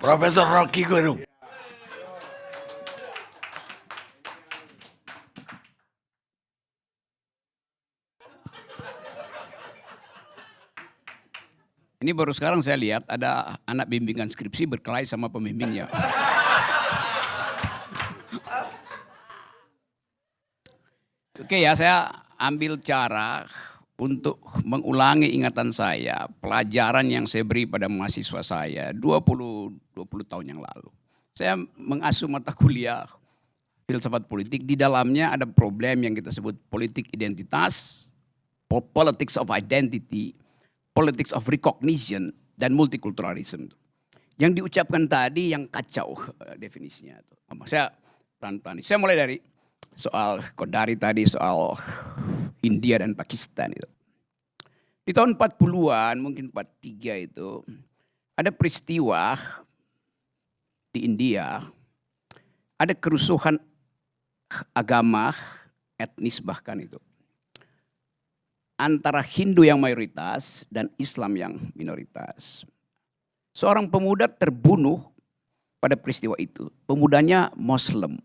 Profesor Rocky Gerung. Ini baru sekarang saya lihat ada anak bimbingan skripsi berkelahi sama pembimbingnya. Oke ya, saya ambil cara untuk mengulangi ingatan saya, pelajaran yang saya beri pada mahasiswa saya 20 tahun yang lalu. Saya mengasuh mata kuliah filsafat politik, di dalamnya ada problem yang kita sebut politik identitas, politics of identity, politics of recognition, dan multiculturalism. Yang diucapkan tadi yang kacau definisinya. Saya pelan-pelan. Saya mulai dari soal Kodari tadi, soal India dan Pakistan itu. Di tahun 40-an, mungkin 43 itu, ada peristiwa di India, ada kerusuhan agama, etnis bahkan itu. Antara Hindu yang mayoritas dan Islam yang minoritas. Seorang pemuda terbunuh pada peristiwa itu. Pemudanya Muslim.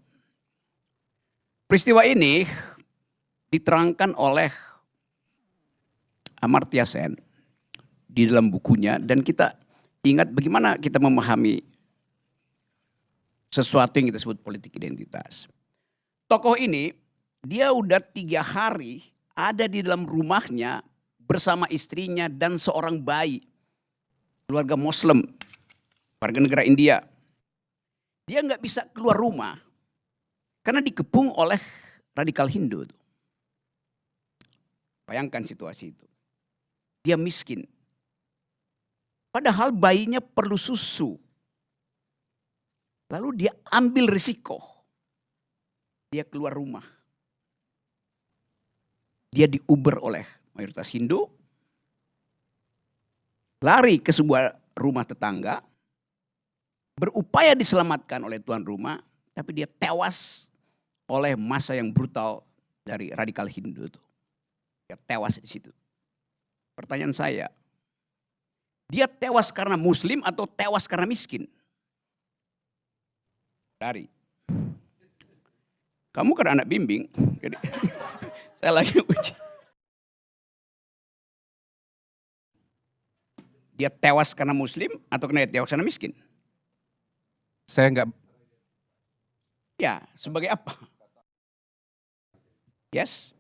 Peristiwa ini diterangkan oleh Amartya Sen di dalam bukunya, dan kita ingat bagaimana kita memahami sesuatu yang kita sebut politik identitas. Tokoh ini dia udah 3 hari ada di dalam rumahnya bersama istrinya dan seorang bayi. Keluarga Muslim, warga negara India. Dia nggak bisa keluar rumah karena dikepung oleh radikal Hindu. Bayangkan situasi itu. Dia miskin. Padahal bayinya perlu susu. Lalu dia ambil risiko. Dia keluar rumah. Dia diuber oleh mayoritas Hindu. Lari ke sebuah rumah tetangga. Berupaya diselamatkan oleh tuan rumah. Tapi dia tewas oleh massa yang brutal dari radikal Hindu itu. Dia tewas di situ. Pertanyaan saya, dia tewas karena Muslim atau tewas karena miskin? Dari, kamu kan anak bimbing, jadi saya lagi uji. Dia tewas karena Muslim atau karena dia tewas karena miskin? Saya enggak. Ya, sebagai apa? Yes.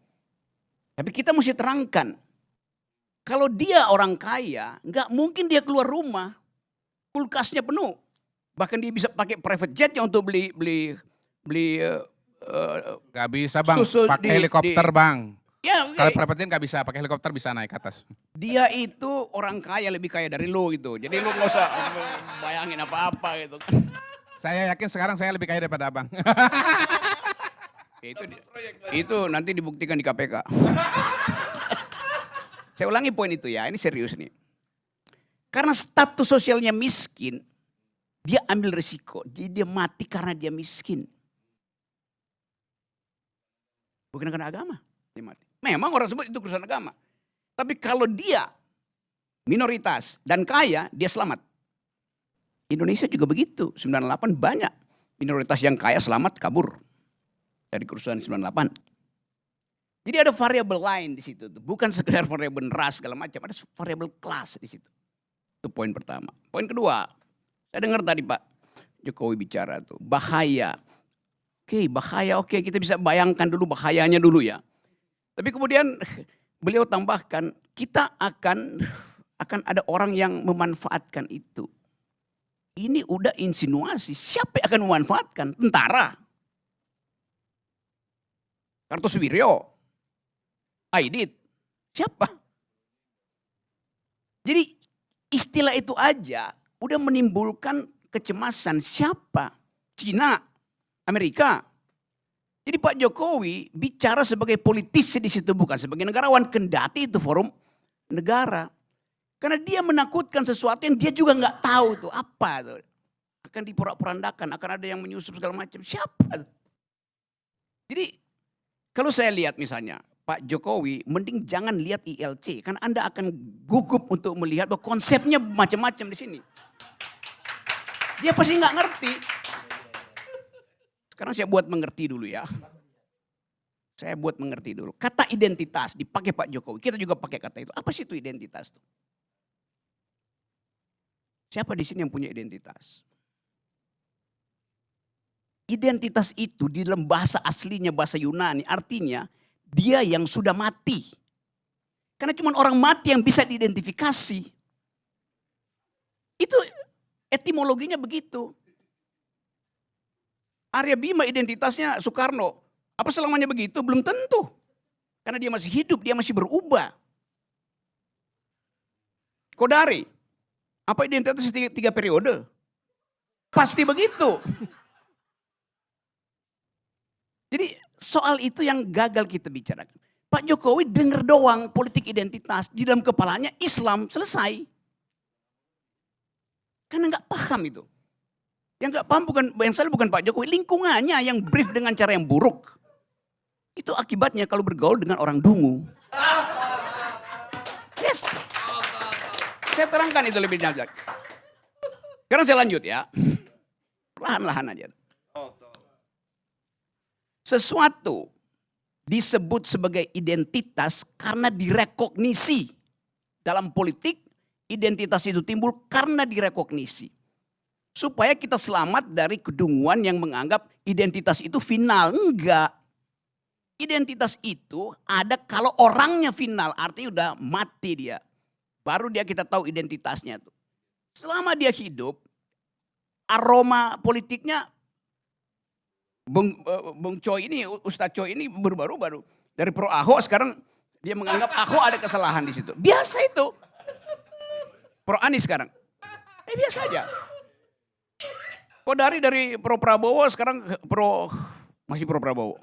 Tapi kita mesti terangkan. Kalau dia orang kaya, nggak mungkin dia keluar rumah. Kulkasnya penuh. Bahkan dia bisa pakai private jetnya untuk beli Gak bisa bang, susu pakai helikopter bang. Ya, Kalau private jet gak bisa, pakai helikopter bisa naik ke atas. dia itu orang kaya, lebih kaya dari lo gitu. Jadi lo nggak usah bayangin apa-apa gitu. Saya yakin sekarang saya lebih kaya daripada abang. Ya, itu nanti dibuktikan di KPK. Saya ulangi poin itu ya, ini serius nih. Karena status sosialnya miskin, dia ambil risiko. Dia mati karena dia miskin. Bukan karena agama, dia mati. Memang orang sebut itu urusan agama. Tapi kalau dia minoritas dan kaya, dia selamat. Indonesia juga begitu, 98 banyak minoritas yang kaya selamat kabur dari kerusuhan 98. Jadi ada variabel lain di situ, bukan sekedar variabel ras segala macam, ada variabel kelas di situ. Itu poin pertama. Poin kedua, saya dengar tadi Pak Jokowi bicara tuh bahaya. Bahaya, kita bisa bayangkan dulu bahayanya dulu ya. Tapi kemudian beliau tambahkan, kita akan ada orang yang memanfaatkan itu. Ini udah insinuasi, siapa yang akan memanfaatkan? Tentara. Kartosuwiryo. Aidit. Siapa? Jadi istilah itu aja udah menimbulkan kecemasan. Siapa? Cina, Amerika. Jadi Pak Jokowi bicara sebagai politisi di situ, bukan sebagai negarawan, kendati itu forum negara. Karena dia menakutkan sesuatu yang dia juga nggak tahu tuh apa tuh. Akan diporak-porandakan, akan ada yang menyusup segala macam. Siapa? Jadi kalau saya lihat misalnya Pak Jokowi, mending jangan lihat ILC, kan Anda akan gugup untuk melihat bahwa konsepnya macam-macam di sini. Dia pasti nggak ngerti. Sekarang saya buat mengerti dulu ya. Saya buat mengerti dulu. Kata identitas dipakai Pak Jokowi. Kita juga pakai kata itu. Apa sih itu identitas tuh? Siapa di sini yang punya identitas? Identitas itu di dalam bahasa aslinya, bahasa Yunani, artinya dia yang sudah mati. Karena cuma orang mati yang bisa diidentifikasi. Itu etimologinya begitu. Arya Bima identitasnya Soekarno. Apa selamanya begitu? Belum tentu. Karena dia masih hidup, dia masih berubah. Kodari, apa identitasnya tiga periode? Pasti begitu. Jadi soal itu yang gagal kita bicarakan. Pak Jokowi dengar doang politik identitas, di dalam kepalanya Islam, selesai. Karena nggak paham itu. Yang nggak paham yang salah bukan Pak Jokowi, lingkungannya yang brief dengan cara yang buruk. Itu akibatnya kalau bergaul dengan orang dungu. Yes. Saya terangkan itu lebih lanjut. Sekarang saya lanjut ya. Lahan-lahan aja. Sesuatu disebut sebagai identitas karena direkognisi. Dalam politik, identitas itu timbul karena direkognisi. Supaya kita selamat dari kedunguan yang menganggap identitas itu final. Enggak. Identitas itu ada kalau orangnya final, artinya udah mati dia. Baru dia kita tahu identitasnya tuh. Selama dia hidup, aroma politiknya Bung Choi ini, Ustadz Choi ini berubah-ubah. Dari pro Ahok sekarang dia menganggap Ahok ada kesalahan di situ. Biasa itu. Pro Anies sekarang. Biasa aja. Kok dari pro Prabowo sekarang masih pro Prabowo.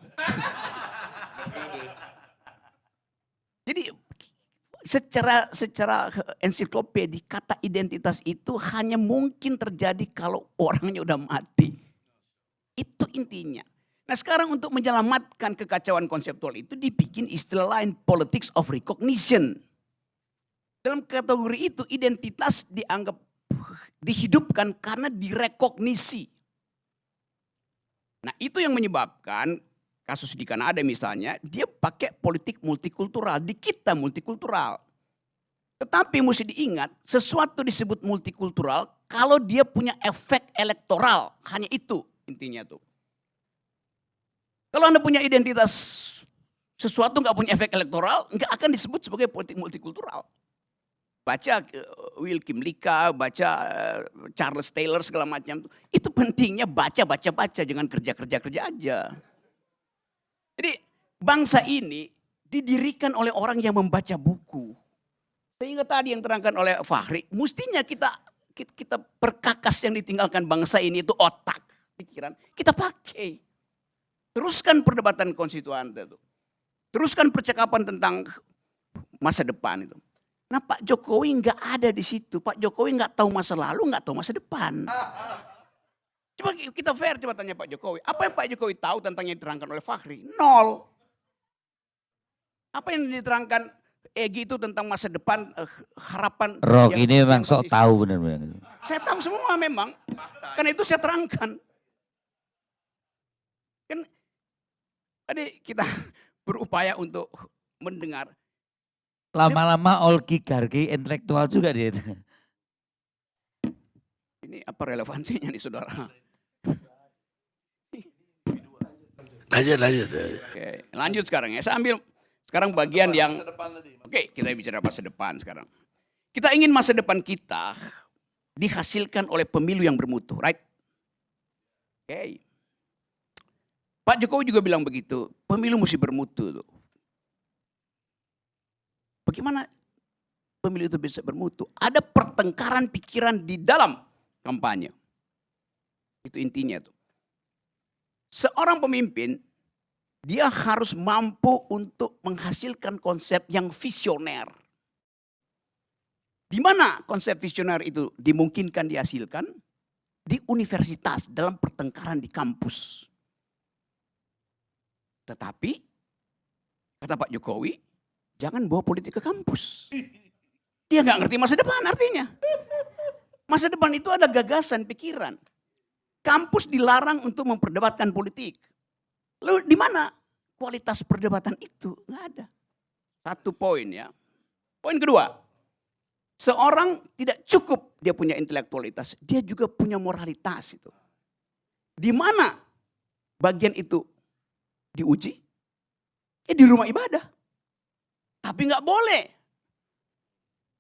Jadi secara ensiklopedi kata identitas itu hanya mungkin terjadi kalau orangnya udah mati. Itu intinya. Nah sekarang untuk menyelamatkan kekacauan konseptual itu dibikin istilah lain, politics of recognition. Dalam kategori itu identitas dianggap dihidupkan karena direkognisi. Nah itu yang menyebabkan kasus di Kanada misalnya, dia pakai politik multikultural, di kita multikultural. Tetapi mesti diingat, sesuatu disebut multikultural kalau dia punya efek elektoral, hanya itu intinya tuh. Kalau Anda punya identitas sesuatu nggak punya efek elektoral, nggak akan disebut sebagai politik multikultural. Baca Wilkim Lika, baca Charles Taylor segala macam. Itu pentingnya baca, jangan kerja aja. Jadi bangsa ini didirikan oleh orang yang membaca buku. Sehingga tadi yang terangkan oleh Fahri, mestinya kita perkakas yang ditinggalkan bangsa ini itu otak, pikiran. Kita pakai. Teruskan perdebatan konstituan itu. Teruskan percakapan tentang masa depan itu. Nah Pak Jokowi nggak ada di situ. Pak Jokowi nggak tahu masa lalu, nggak tahu masa depan. Coba kita fair, coba tanya Pak Jokowi. Apa yang Pak Jokowi tahu tentang yang diterangkan oleh Fahri? Nol. Apa yang diterangkan Egy itu tentang masa depan, harapan. Rock ini memang sok tahu benar-benar. Saya tahu semua memang. Karena itu saya terangkan. Kan tadi kita berupaya untuk mendengar. Lama-lama oligarki intelektual juga dia. Ini apa relevansinya nih saudara? Lanjut. Oke, lanjut sekarang ya. Saya ambil sekarang bagian yang oke, kita bicara masa depan sekarang. Kita ingin masa depan kita dihasilkan oleh pemilu yang bermutu, right? Oke. Pak Jokowi juga bilang begitu, pemilu mesti bermutu tuh. Bagaimana pemilu itu bisa bermutu? Ada pertengkaran pikiran di dalam kampanye. Itu intinya tuh. Seorang pemimpin, dia harus mampu untuk menghasilkan konsep yang visioner. Di mana konsep visioner itu dimungkinkan dihasilkan? Di universitas, dalam pertengkaran di kampus. Tetapi, kata Pak Jokowi, jangan bawa politik ke kampus. Dia nggak ngerti masa depan artinya. Masa depan itu ada gagasan, pikiran. Kampus dilarang untuk memperdebatkan politik. Lalu di mana kualitas perdebatan itu? Nggak ada. Satu poin ya. Poin kedua, seorang tidak cukup dia punya intelektualitas, dia juga punya moralitas itu. Di mana bagian itu diuji? Ya di rumah ibadah. Tapi nggak boleh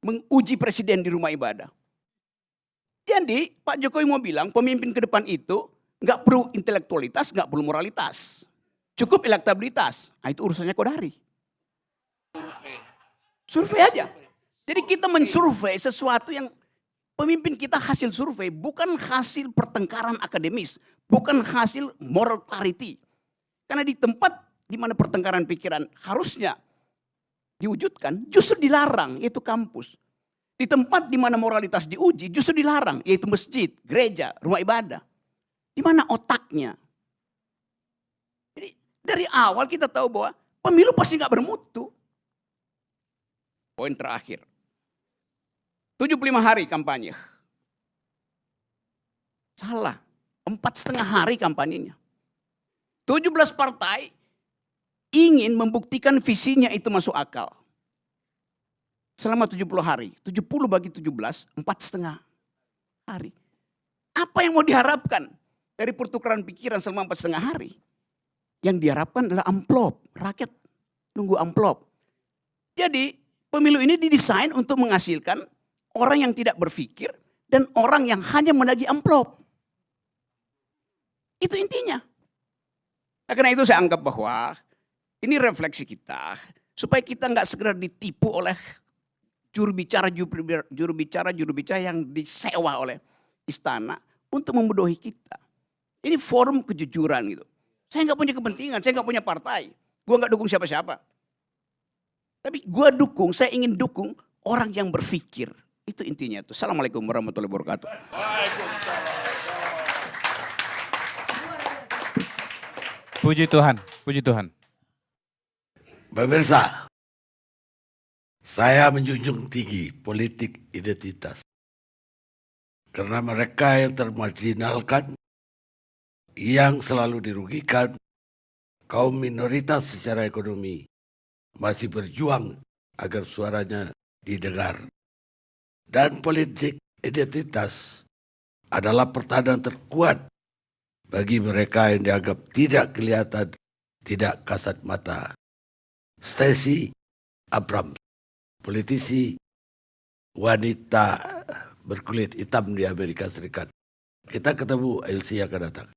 menguji presiden di rumah ibadah. Jadi Pak Jokowi mau bilang pemimpin ke depan itu nggak perlu intelektualitas, nggak perlu moralitas. Cukup elektabilitas. Nah, itu urusannya Kodari. Survei aja. Jadi kita mensurvei sesuatu yang pemimpin kita hasil survei, bukan hasil pertengkaran akademis, bukan hasil moral clarity. Karena di tempat di mana pertengkaran pikiran harusnya diwujudkan, justru dilarang, yaitu kampus. Di tempat di mana moralitas diuji, justru dilarang, yaitu masjid, gereja, rumah ibadah. Di mana otaknya? Jadi dari awal kita tahu bahwa pemilu pasti nggak bermutu. Poin terakhir. 75 hari kampanye. Salah. 4,5 hari kampanyenya. 17 partai ingin membuktikan visinya itu masuk akal. Selama 70 hari. 70 bagi 17, 4,5 hari. Apa yang mau diharapkan dari pertukaran pikiran selama 4,5 hari? Yang diharapkan adalah amplop. Rakyat nunggu amplop. Jadi pemilu ini didesain untuk menghasilkan orang yang tidak berpikir dan orang yang hanya menagih amplop. Itu intinya. Nah, karena itu saya anggap bahwa ini refleksi kita supaya kita nggak sekedar ditipu oleh juru bicara yang disewa oleh istana untuk membodohi kita. Ini forum kejujuran gitu. Saya nggak punya kepentingan, saya nggak punya partai, gue nggak dukung siapa-siapa. Tapi gue dukung, saya ingin dukung orang yang berpikir. Itu intinya tuh. Assalamualaikum warahmatullahi wabarakatuh. Puji Tuhan, puji Tuhan. Pemirsa, saya menjunjung tinggi politik identitas. Karena mereka yang termarginalkan, yang selalu dirugikan, kaum minoritas secara ekonomi, masih berjuang agar suaranya didengar. Dan politik identitas adalah pertahanan terkuat bagi mereka yang dianggap tidak kelihatan, tidak kasat mata. Stacey Abrams, politisi wanita berkulit hitam di Amerika Serikat. Kita ketemu LC yang akan datang.